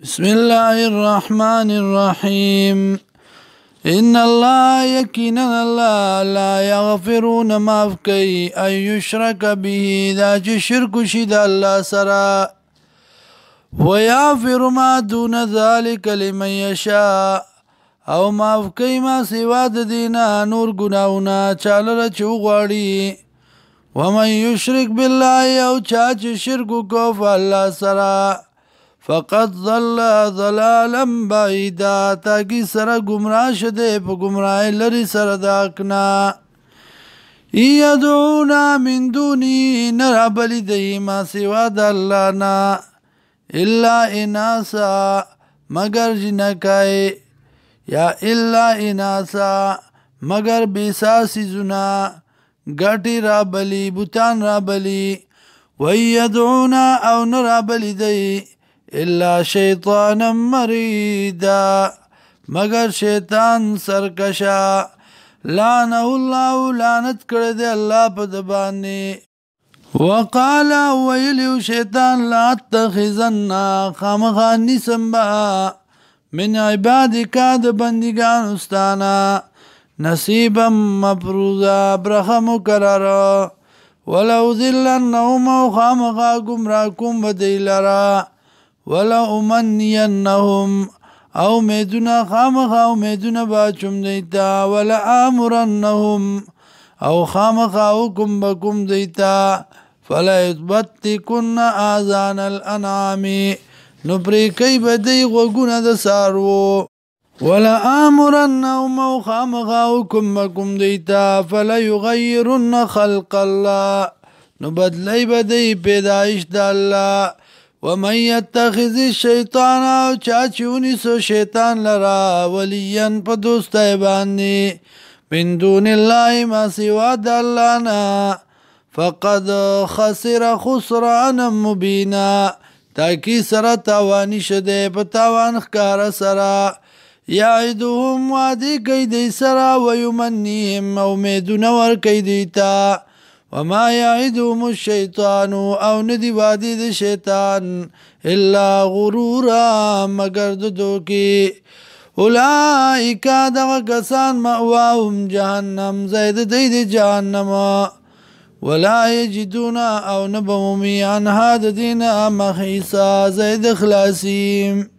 بسم الله الرحمن الرحيم إن الله يكينا الله لا يغفرون معاف كي أن يشرك به دا چه شرک شد الله سرا ويغفر ما دون ذلك لمن يشاء او معاف كي ما سوا د دینا نور گناونا چالره چو غواړي ومن يشرك بالله او چا چه شرک کو فالله سرا فقد ضل ضلالا بعیدا تاکی سره گمراه شده په گمراه لري سره داکنا یدعونا من دونی نرابلی دی ما سوا د الله نا الا اناسا مگر جنکای یا الا اناسا مگر بیساسی زنا گاٹی رابلی بوتان رابلی ویدعونا او نرابلی دی الا شیطانا مریدا مگر شیطان سرکشا لعنه الله لعنت کرده الله په دبانی وقال ویلیو شیطان لا اتخذن خامخانی سنبا من عبادک د بندگان استانا نصیبا مفروضا برخه مقرر ولو ذلنهم خامخا گمراکم بدیلرا ولا امنينهم او میدونا خامخا او میدونا باچم دیتا ولا آمرنهم او خامخا حکم بکم دیتا فلا يتبتكن آذان الانعام نپریکی بدی غگون د سارو ولا آمرنهم او خامخا حکم بکم دیتا فلا يغيرن خلق الله نبدلی بدی پیدایش د الله ومن يتخذ الشیطان او چاچونی سو شیطان لرا ولیا پا دوستای باندی من دون الله ما سوا د الله نا فقد خسر خسرانا مبینا تاکی سرا تاوانی شده پا تاوان خکار سرا یعدهم وعدی کئی دی سرا ویمنیهم او میدون ور کئی دیتا وما يعدهم الشيطان او ندی وادی د شیطان الا غرورا مگر د دوکی اولئک دغه کسان مأواهم جهنم زید دید جهنم ولا یجدون او نبمومی عنها د دین محیصا زید خلاصیم